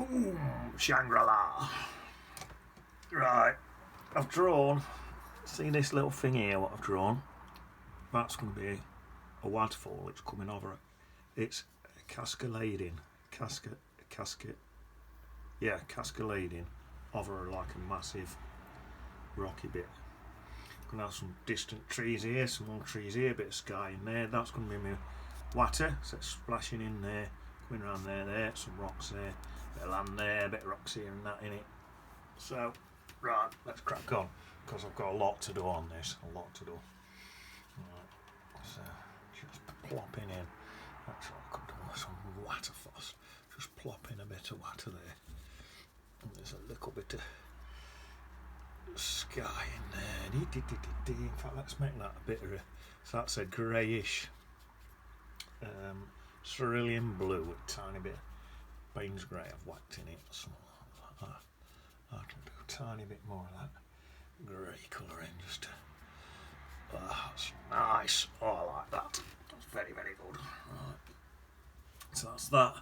Boom! Shangri-La. Right, I've drawn, see this little thing here, what I've drawn? That's going to be a waterfall, it's coming over it. It's cascading over like a massive rocky bit. Gonna have some distant trees here, some more trees here, a bit of sky in there. That's going to be my water, so it's splashing in there, coming around there, some rocks there, bit of land there, a bit of rocks here and that in it. So, right, let's crack on, because I've got a lot to do on this, a lot to do. Right, so just plopping in. Actually, I could do some water first. Just plop in a bit of water there. And there's a little bit of sky in there. In fact, let's make that a bit of a, so that's a greyish cerulean blue with a tiny bit of Baines grey I've whacked in it. Something like that. I can do a tiny bit more of that grey colour in just to, that's nice. Oh, I like that. That's very, very good. Right. So that's that.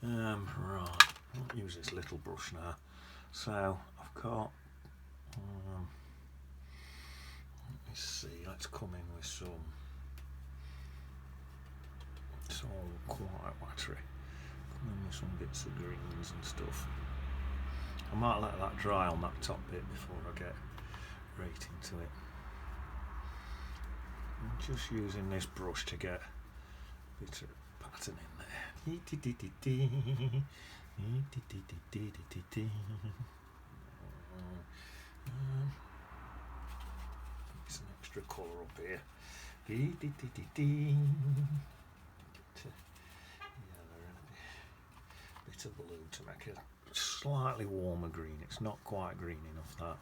Right, I'll use this little brush now. So I've got, let me see, let's come in with some, it's all quite watery. Come in with some bits of greens and stuff. I might let that dry on that top bit before I get right into it. I'm just using this brush to get a bit of pattern in there. Some extra colour up here. Bit of blue to make it slightly warmer green. It's not quite green enough, that.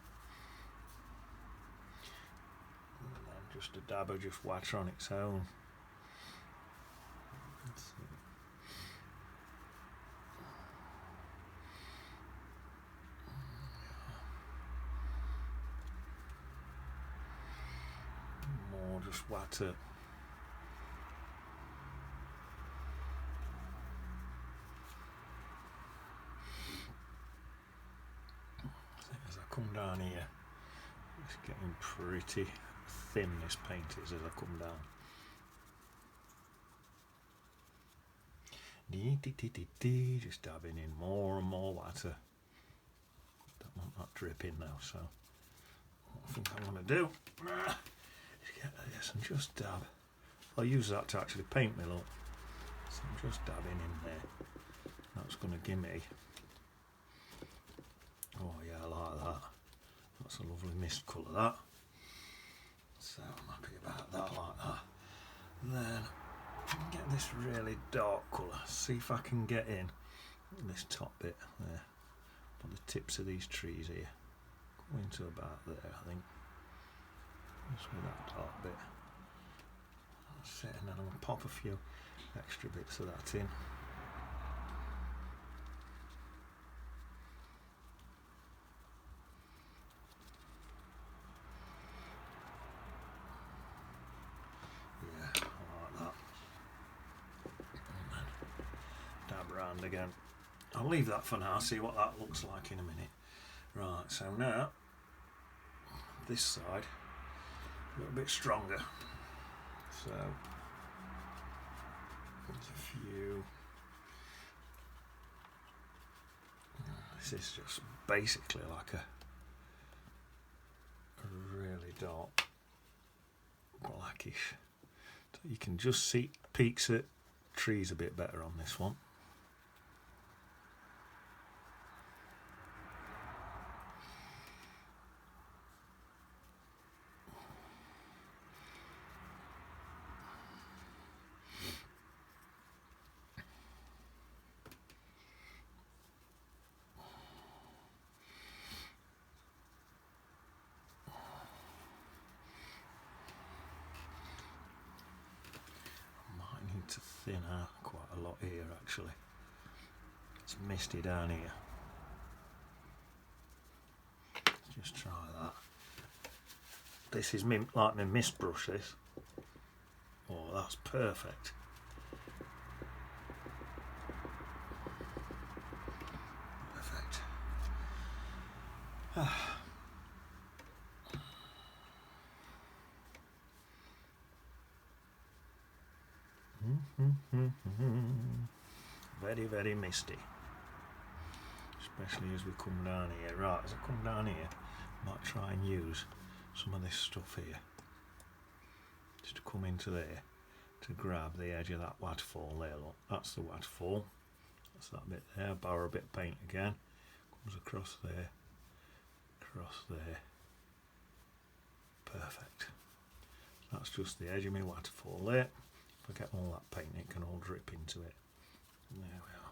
And then just a dab of just water on its own. Let's see. More just water. As I come down here, it's getting pretty thin, this paint is, as I come down. Just dabbing in more and more water. Don't want that dripping now, so what I think I'm going to do is get this and just dab. I'll use that to actually paint me look. So I'm just dabbing in there. That's going to give me, oh yeah, I like that. That's a lovely mist colour, that. So I'm happy about that, like that. Then get this really dark colour. See if I can get in this top bit there, on the tips of these trees here. Go into about there, I think. Just with that dark bit. That's it, and then I'm going to pop a few extra bits of that in. Again, I'll leave that for now, see what that looks like in a minute. Right, so now this side a little bit stronger, so there's a few. This is just basically like a really dark blackish, so you can just see peaks at trees a bit better on this one. To thin out quite a lot here, actually. It's misty down here. Let's just try that. This is like my mist brush, this. Oh, that's perfect. Very, very misty. Especially as we come down here. Right, as I come down here, I might try and use some of this stuff here. Just to come into there, to grab the edge of that waterfall there, look. That's the waterfall. That's that bit there. Borrow a bit of paint again. Comes across there. Across there. Perfect. That's just the edge of my waterfall there. If I get all that paint, it can all drip into it. And there we are.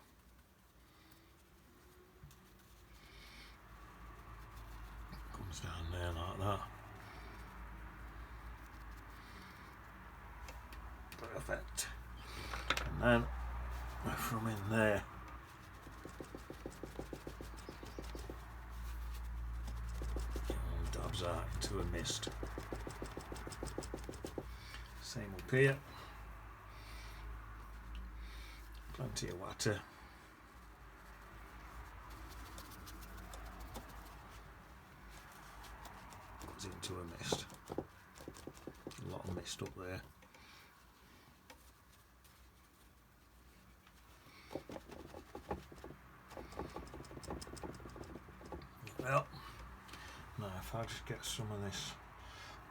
Comes down there like that. Perfect. And then from in there, it all dabs out into a mist. Same up here. Plenty of water. Goes into a mist. A lot of mist up there. Well, now if I just get some of this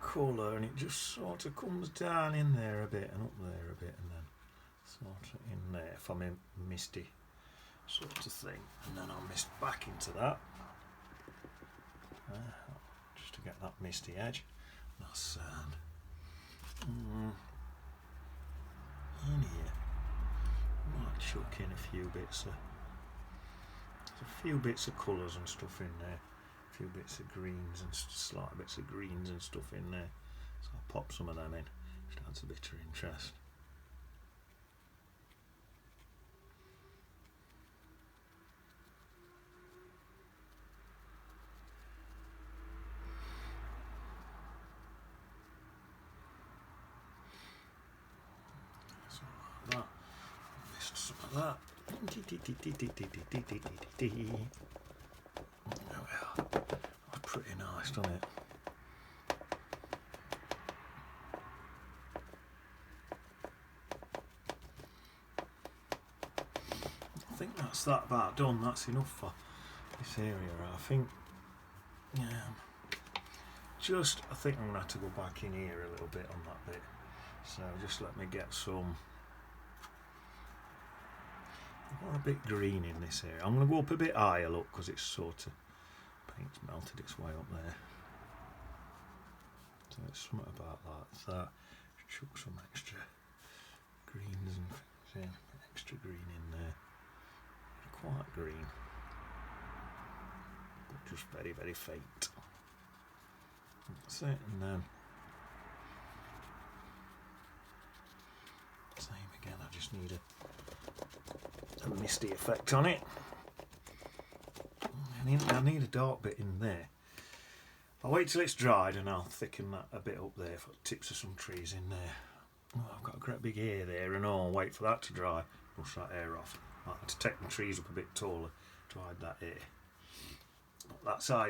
colour and it just sort of comes down in there a bit and up there a bit and then sort of in there if I'm in misty sort of thing, and then I'll mist back into that just to get that misty edge. That's sand. In here might chuck in a few bits of colours and stuff in there, a few bits of greens and slight bits of greens and stuff in there, so I'll pop some of them in, just adds a bit of interest. Something like that. Missed some of that. There we are. That's pretty nice, doesn't it? I think that's that about done. That's enough for this area, I think. I think I'm going to have to go back in here a little bit on that bit. So just let me get some. I've got a bit green in this area. I'm going to go up a bit higher, look, because it's sort of paint's melted its way up there. So it's something about that. Chuck some extra greens and things in. Extra green in there. Quite green, but just very, very faint. That's it, and then same again. I just need a misty effect on it. I need a dark bit in there. I'll wait till it's dried and I'll thicken that a bit up there for tips of some trees in there. Oh, I've got a great big hair there and all. Wait for that to dry. Brush that hair off. I have to take my trees up a bit taller to hide that hair. That's how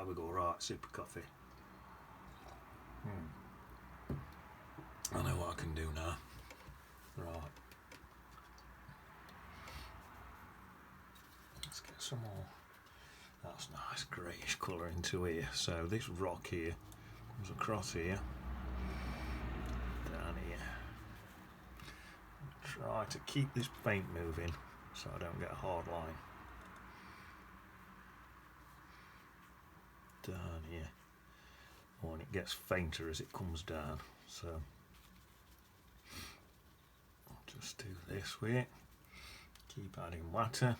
we go. Right, super coffee. I know what I can do now. Right. Let's get some more. That's nice greyish colour into here. So this rock here comes across here, down here. Try to keep this paint moving so I don't get a hard line. Down here. Oh, and it gets fainter as it comes down. So I'll just do this with it. Keep adding water.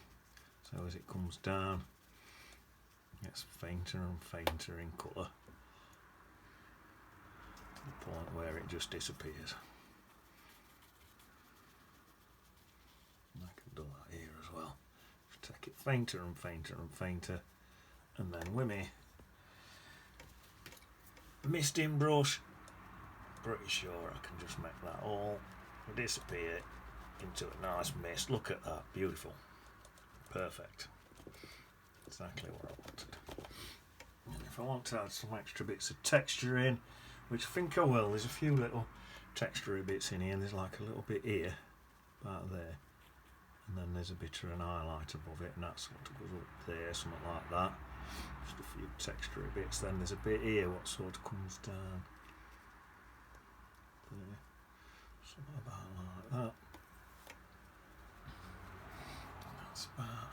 So as it comes down, it gets fainter and fainter in colour to the point where it just disappears. And I can do that here as well. Just take it fainter and fainter and fainter, and then with me misting brush, pretty sure I can just make that all disappear into a nice mist. Look at that, beautiful, perfect, exactly what I wanted. if I want to add some extra bits of texture in, which I think I will, there's a few little textury bits in here, and there's like a little bit here, about there, and then there's a bit of an highlight above it, and that sort of goes up there, something like that. Just a few textury bits. Then there's a bit here what sort of comes down there, something about like that. That's about.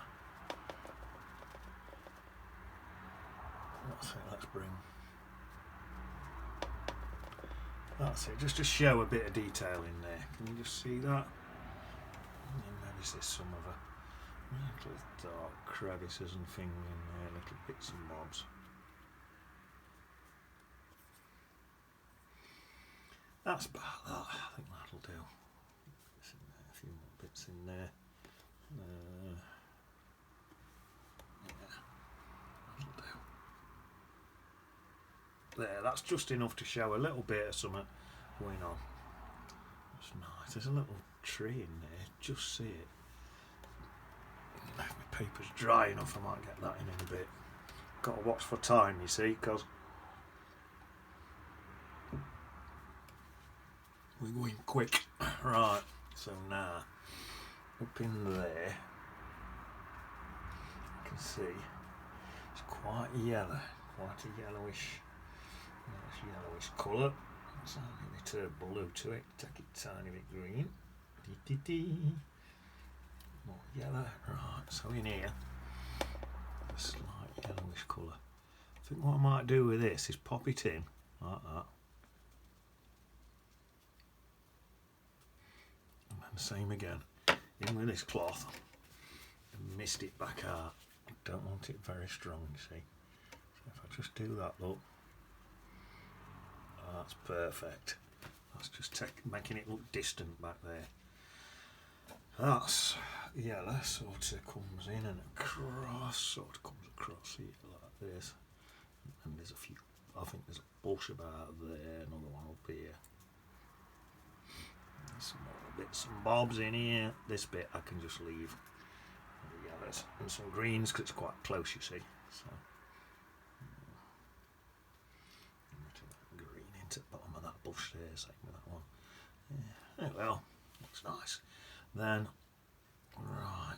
Let's bring. That's it, just to show a bit of detail in there. Can you just see that? And then maybe there's some of a little dark crevices and things in there, little bits and bobs. That's about that. I think that'll do. A few more bits in there. Yeah, that'll do. There, that's just enough to show a little bit of something going on. That's nice. There's a little tree in there. Just see it. If my paper's dry enough, I might get that in a bit. Got to watch for time, you see, because we're going quick. Right, so now up in there you can see it's quite yellow, quite a yellowish colour. Tiny bit of blue to it, take it tiny bit green. More yellow. Right, so in here a slight yellowish colour. I think what I might do with this is pop it in like that. And then same again. In with this cloth and mist it back out. I don't want it very strong, you see. So if I just do that, look. Oh, that's perfect. That's just making it look distant back there. That's yellow, sort of comes in and across, sort of comes across here like this. And there's a few, I think there's a bush about there, another one up here. There's some more bits and bobs in here. This bit I can just leave the yellows and some greens because it's quite close, you see. So green into the bottom of that bush there, same with that one. Yeah. Oh well, looks nice. Then, right,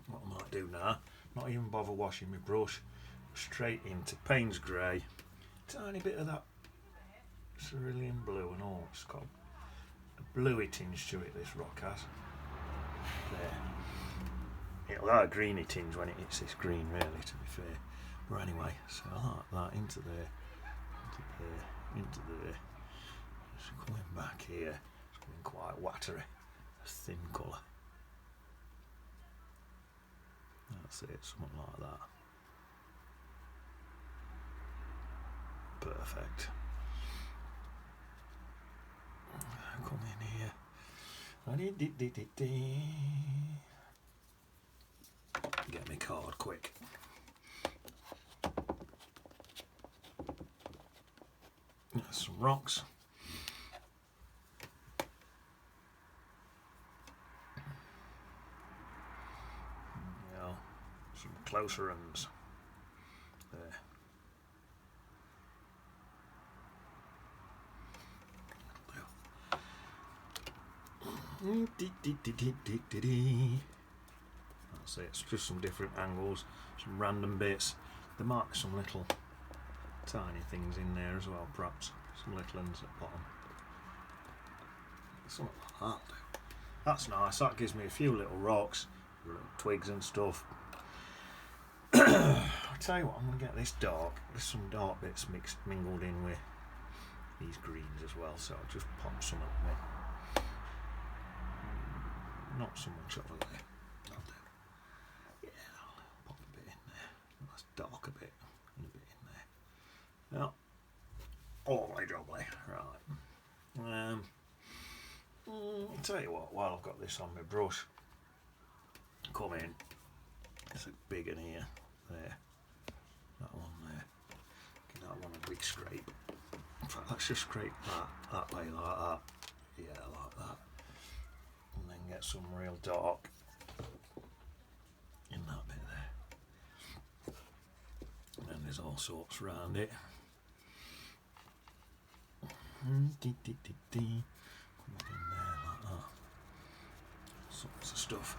what I might do now, not even bother washing my brush, straight into Payne's Grey, tiny bit of that cerulean blue and all. It's got a bluey tinge to it, this rock has. There. It'll have a greeny tinge when it hits this green, really, to be fair. But anyway, so I like that, into there, into there, into there. Just coming back here, it's coming quite watery, a thin colour. That's it, something like that. Perfect. Come in here. Get me card quick. Some rocks. Yeah, some closer ones. There. That's it, it's just some different angles, some random bits. There might be some little tiny things in there as well, perhaps. Some little ones at the bottom. Something like that. That's nice, that gives me a few little rocks, little twigs and stuff. I'll tell you what, I'm going to get this dark. There's some dark bits mingled in with these greens as well, so I'll just pop some of them in. Not so much over there. I'll do. Yeah, I'll pop a bit in there. That's dark a bit and a bit in there. Yeah. Lovely jubbly. Right. I'll tell you what, while I've got this on my brush, come in. There's a big one here. There. That one there. Give that one a big scrape. In fact, let's just scrape that way like that. Yeah, like that. And then get some real dark in that bit there. And then there's there's all sorts around it. Come up in there like that. Sorts of stuff.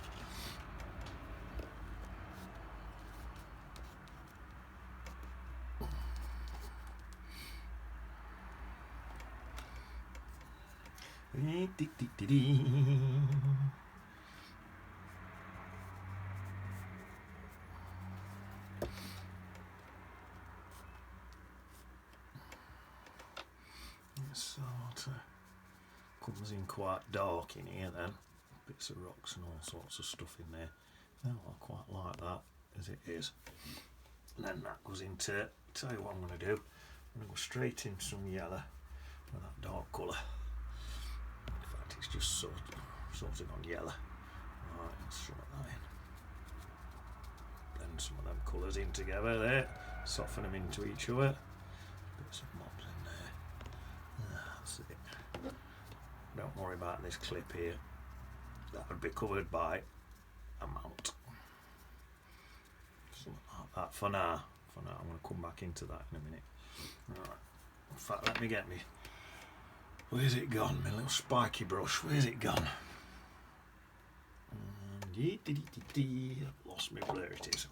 Sort of comes in quite dark in here then. Bits of rocks and all sorts of stuff in there. Oh, I quite like that as it is. And then that goes into, tell you what I'm going to do. I'm going to go straight in some yellow with that dark colour. In fact, it's just sorting on yellow. Right, let's throw that in. Blend some of them colours in together there. Soften them into each other. Bits of mobs in there. That's it. Don't worry about this clip here. That would be covered by a mount. Something like that for now. I'm going to come back into that in a minute. Right. In fact, let me get me. Where's it gone? My little spiky brush. Where's it gone? I've lost me. There it is.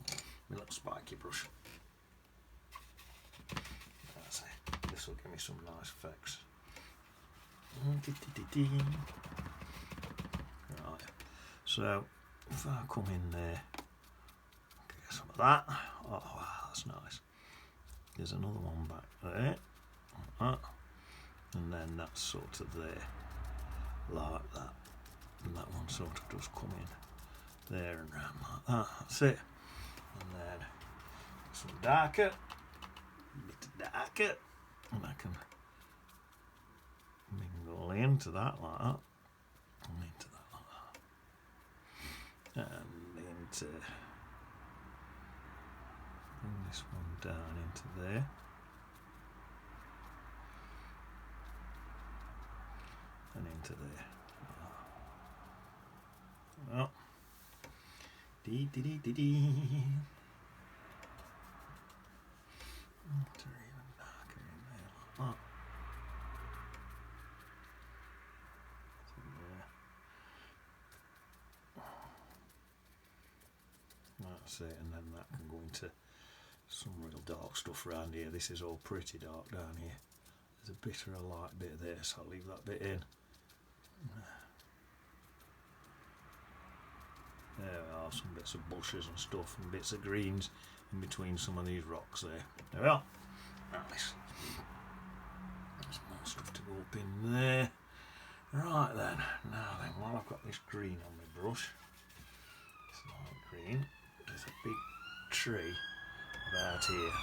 My little spiky brush. That's it. This will give me some nice effects. Right. So if I come in there, get some of that. Oh wow, that's nice. There's another one back there, like that, and then that's sort of there, like that, and that one sort of does come in there and round like that. That's it. And then some darker, a bit darker, and I can mingle into that like that, and into that like that, and into. Bring this one down into there. And into there. Oh. Dee dee dee dee dee. Turn even darker in there like that. That's it, and then that can go into some real dark stuff around here. This is all pretty dark down here. There's a bit of a light bit there, so I'll leave that bit in. There are some bits of bushes and stuff and bits of greens in between some of these rocks there. There we are. Nice. There's more stuff to go up in there. Right then, now then, while I've got this green on my brush, it's light green, there's a big tree about here.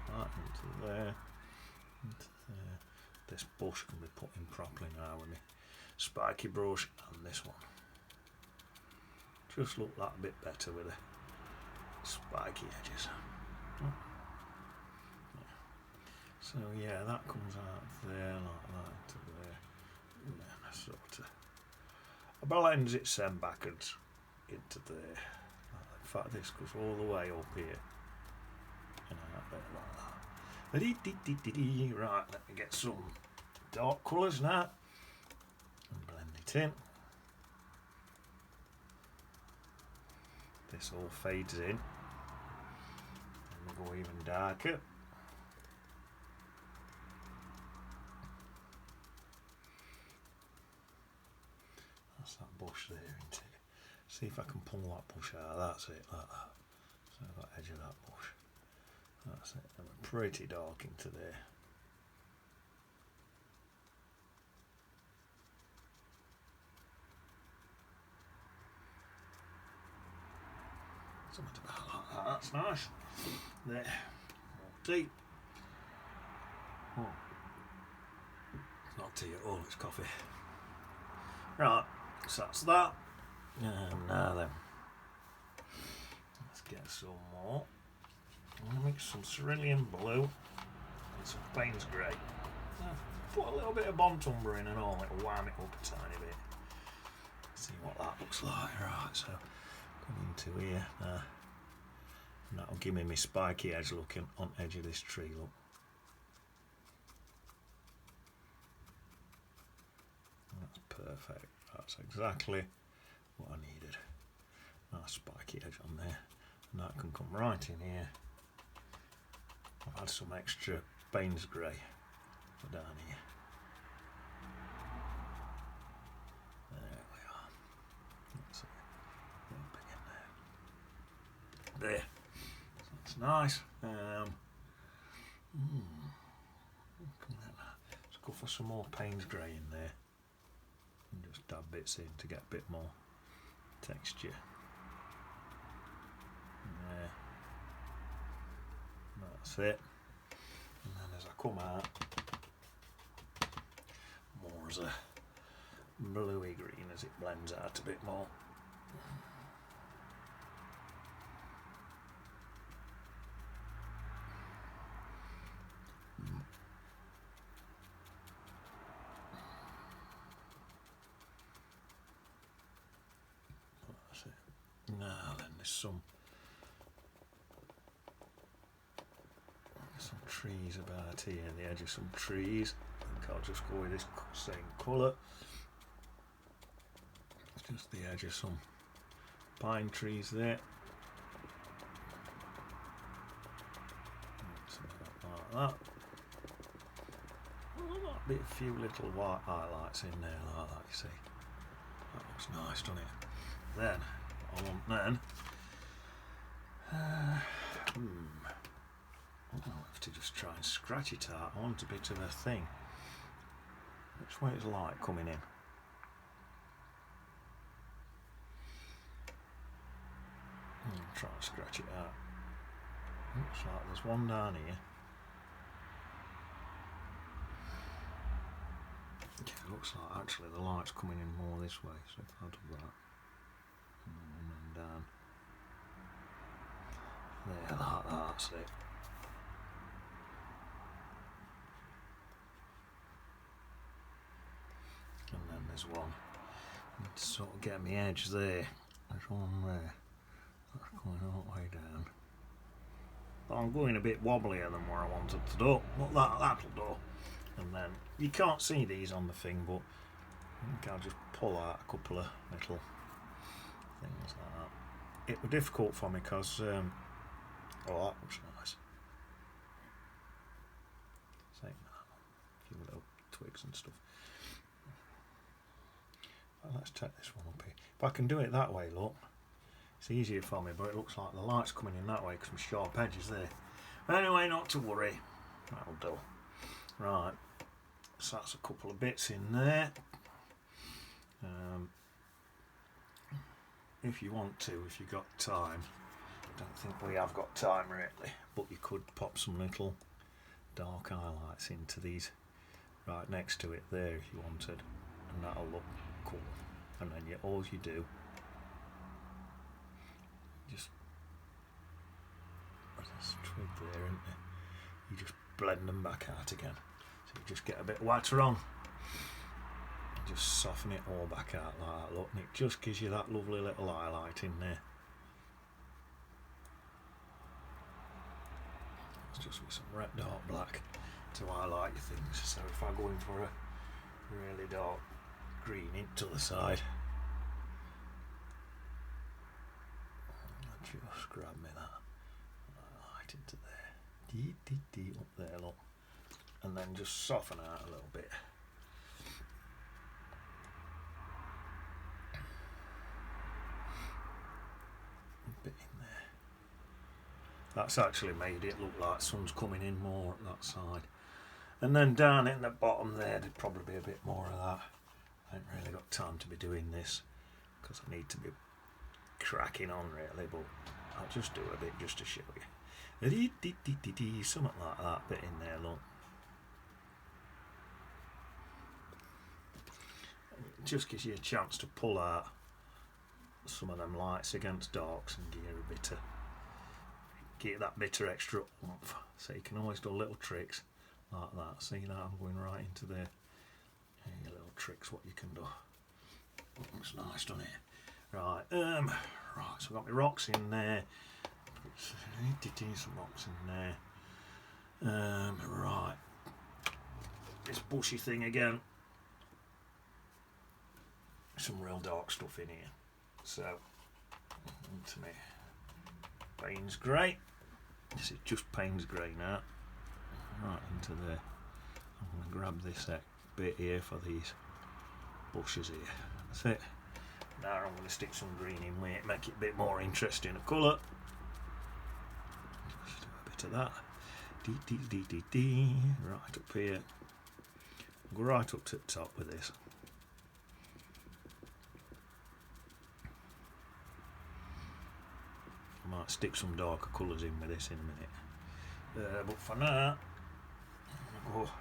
That into there, into there. This bush can be put in properly now with me spiky brush and this one. Just look that bit better with the spiky edges. So yeah, that comes out there like that to there, and then I sort of blends it send backwards into there. In fact, this goes all the way up here and out there like that. Right, let me get some dark colours now and blend it in. This all fades in, and we'll go even darker. That's that bush there, isn't it? See if I can pull that bush out. That's it, like that. So I've got the edge of that bush. That's it. And we're pretty dark into there. Something about like that. That's nice. There. More tea. Oh. It's not tea at all, it's coffee. Right, so that's that. And now then, let's get some more. I'm going to mix some cerulean blue and some Payne's grey. Put a little bit of Bontumber in and all, it'll warm it up a tiny bit. See what that looks like. Right, so Come into here now. And that'll give me my spiky edge looking on edge of this tree, look. That's perfect. That's exactly what I needed. Nice spiky edge on there. And that can come right in here. I've had some extra Payne's grey for down here. There we are. That's it. There. There. That's nice. Let's go for some more Payne's grey in there. And just dab bits in to get a bit more texture. There. That's it. And then as I come out, more as a bluey green as it blends out a bit more. That's it. Now then, there's some trees about here, the edge of some trees. I think I'll just go with this same colour. It's just the edge of some pine trees there. Like that. Oh, might be a few little white highlights in there like that, you see. That looks nice, doesn't it? Then, I want then I'll have to just try and scratch it out. I want a bit of a thing. Which way is light coming in? I'll try and scratch it out. Looks like there's one down here. Yeah, it looks like actually the light's coming in more this way, so if I do that. And then down. There, like that, that's it. And then there's one. I need to sort of get my edge there. There's one there. That's going all the way down. But I'm going a bit wobblier than where I wanted to do. But that'll do. And then you can't see these on the thing, but I think I'll just pull out a couple of little things like that. It was difficult for me because oh, that looks nice. Same that. A few little twigs and stuff. Well, let's take this one up here. If I can do it that way, look, it's easier for me, but it looks like the light's coming in that way because my sharp edge is there. But anyway, not to worry. That'll do. Right, so that's a couple of bits in there. If you want to, if you've got time, I don't think we have got time really, but you could pop some little dark highlights into these right next to it there if you wanted, and that'll look cool. And then all you do, just there's this twig there, isn't there? You just blend them back out again, so you just get a bit of water on, just soften it all back out like that, look, and it just gives you that lovely little highlight in there. It's just with some red dark black to highlight your things. So if I go in for a really dark green into the side, I'll just grab me that highlight into there, up there, look, and then just soften out a little bit. A bit in there. That's actually made it look like sun's coming in more at that side. And then down in the bottom there, there'd probably be a bit more of that. I ain't really got time to be doing this because I need to be cracking on really, but I'll just do a bit just to show you. Something like that bit in there, look. It just gives you a chance to pull out some of them lights against darks and get that bit of extra oomph. So you can always do little tricks like that. See that I'm going right into there. Your little tricks what you can do. Looks nice, doesn't it? Right, Right, so I've got my rocks in there. Some rocks in there. Right, this bushy thing again. Some real dark stuff in here. So, into me Payne's grey. This is just Payne's grey now. Right into there. I'm going to grab this bit here for these bushes here. That's it. Now I'm going to stick some green in with it, make it a bit more interesting of colour. Just do a bit of that. Right up here. Go right up to the top with this. I might stick some darker colours in with this in a minute. But for now, I'm going to go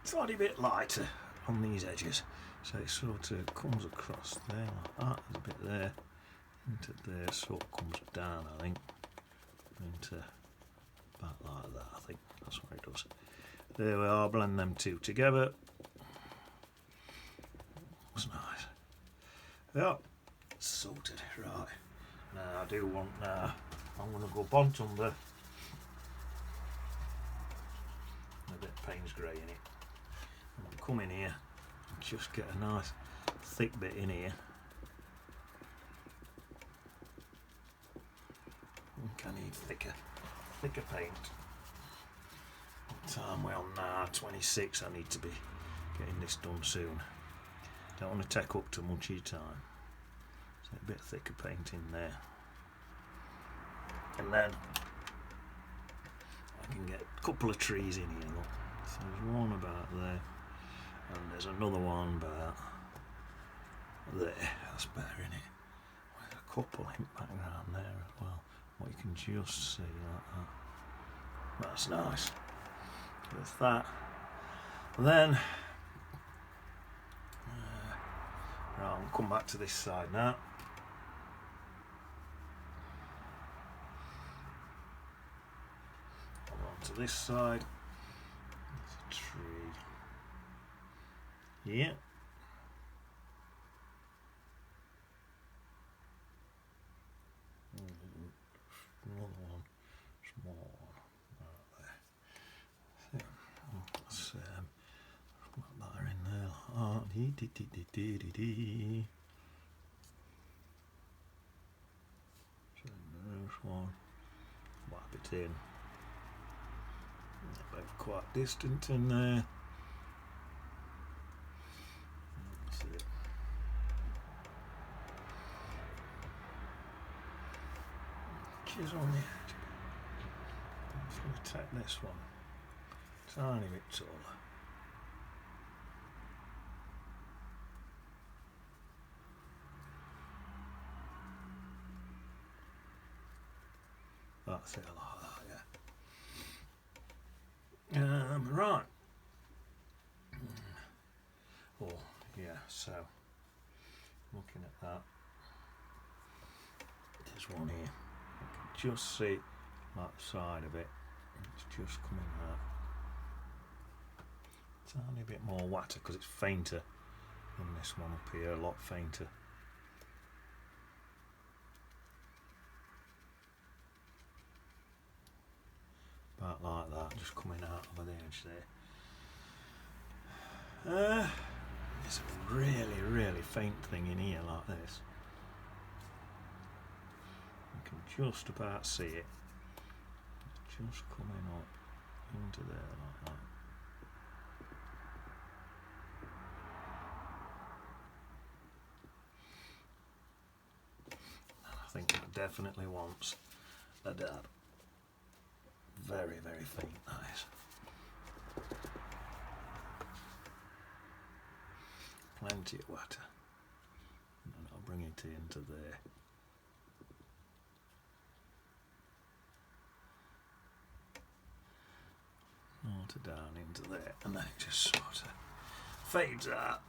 a tiny bit lighter on these edges. So it sort of comes across there like that, there's a bit there, into there, sort of comes down I think, into back like that, I think that's what it does. There we are, blend them two together. That's nice. Yeah, sorted, right. Now I do want, I'm going to go bottom under, a bit of Payne's grey in it. I'm going to come in here. Just get a nice thick bit in here. I think I need thicker paint. What time we're on now? 26. I need to be getting this done soon. Don't want to take up too much of your time. So a bit thicker paint in there. And then I can get a couple of trees in here. Look. So there's one about there. And there's another one about there, that's better in it. There's a couple in the background there as well. What you can just see like that. That's nice. There's that. And then, right, I'll come back to this side now. Come on to this side. There's a tree. Yeah. Another one, small one, right there. Let's put that in there. Oh, So there's one. Wipe it in. They're both quite distant in there. Is on the edge. I'm just going to take this one tiny bit taller. That's it, like that, yeah. Right. Oh, yeah, so looking at that, there's one here. Just see that side of it, it's just coming out tiny bit more water because it's fainter than this one up here, a lot fainter. About like that, just coming out over the edge there. There's a really faint thing in here like this. You can just about see it. It's just coming up into there like that. And I think that definitely wants a dab. Very faint, nice. Plenty of water. And I'll bring it into there. Water down into there, and then it just sort of fades out.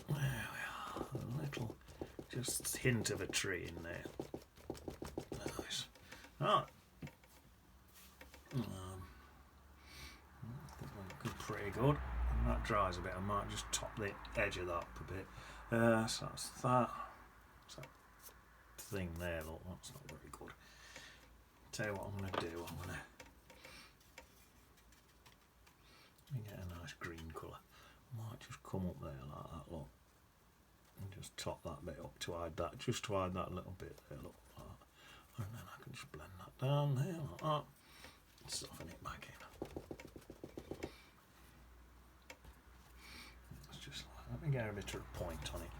There we are, a little, just hint of a tree in there. Nice. Right. I think that's looking pretty good. When that dries a bit, I might just top the edge of that up a bit. So that's that. It's that thing there, look, that's not very good. Tell you what I'm going to do, I'm going to get a nice green colour. I might just come up there like that, look, and just top that bit up to hide that, just to hide that little bit there, look, like that. And then I can just blend that down there like that, soften it back in. It's just like, let me get a bit of a point on it.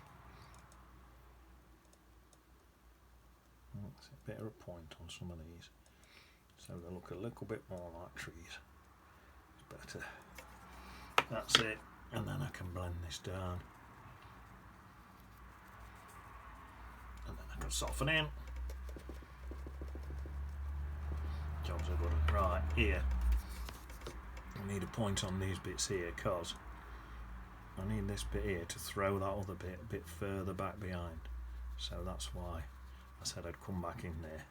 That's a bit of a point on some of these, so they look a little bit more like trees. It's better. That's it, and then I can blend this down, and then I can soften in. Jobs are good. Right, here I need a point on these bits here, because I need this bit here to throw that other bit a bit further back behind, so that's why I said I'd come back in there,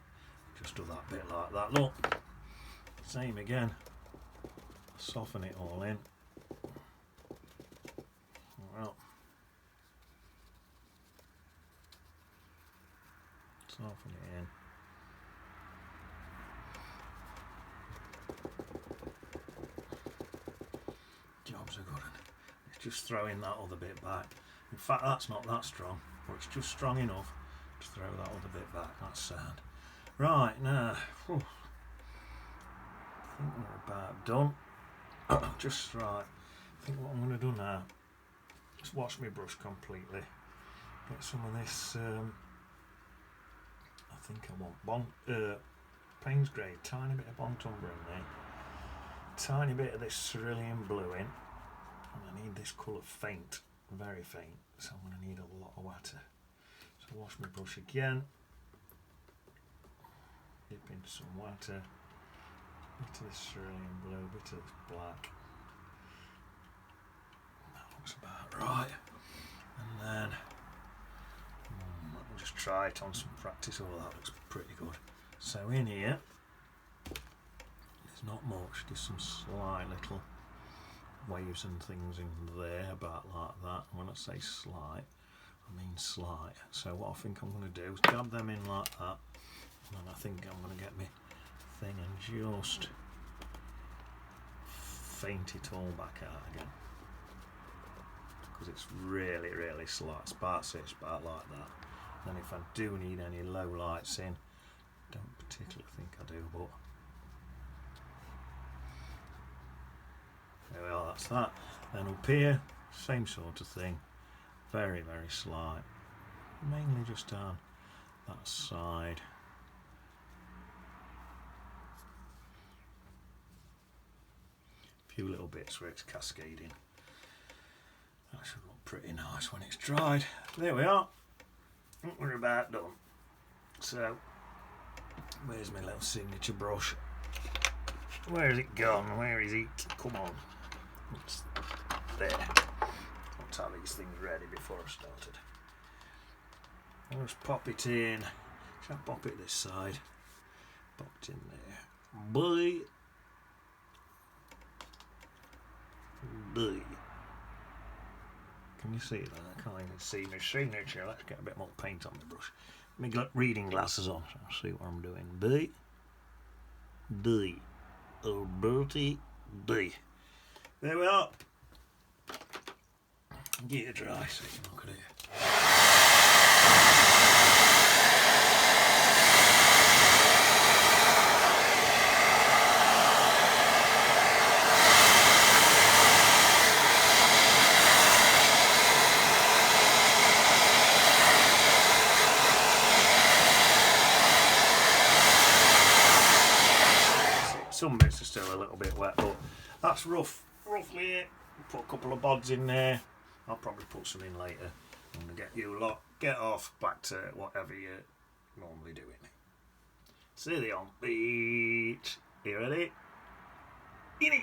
just do that bit like that. Look, same again, soften it all in. Well, soften it in. Jobs are good. It's just throwing that other bit back. In fact, that's not that strong, but it's just strong enough to throw that other bit back. That's sound. Right, now, I think we're about done. Just right. I think what I'm going to do now is wash my brush completely. Get some of this, I think I want Payne's Grey, tiny bit of Bontumber in there, tiny bit of this cerulean blue in, and I need this colour faint, very faint, so I'm going to need a lot of water. So wash my brush again, dip into some water, bit of this cerulean blue, bit of this black. That looks about right. And then I'll just try it on some practice. Oh, that looks pretty good. So in here, there's not much, just some slight little waves and things in there, about like that. And when I say slight, I mean slight. So what I think I'm going to do is dab them in like that, and then I think I'm going to get my thing and just faint it all back out again, because it's really, really slight. Sparks it, spark like that. And if I do need any low lights in, don't particularly think I do, but there we are, that's that. Then up here, same sort of thing, very, very slight, mainly just down that side. A few little bits where it's cascading. That should look pretty nice when it's dried. There we are, we're about done. So where's my little signature brush? Where is it gone? Where is it? Come on. It's there. Let's have these things ready before I started. I'll just pop it in. Shall I pop it this side? Pop it in there. Boy. Boy. Can you see that? I can't even see my signature. Let's get a bit more paint on the brush. Let me get reading glasses on so I'll see what I'm doing. B. B. Oh, Bertie. B. There we are. Get it dry so you can look at it. Some bits are still a little bit wet, but that's roughly it. Put a couple of bods in there. I'll probably put some in later. I'm going to get you lot, get off, back to whatever you're normally doing. See you on beach. You ready? In it.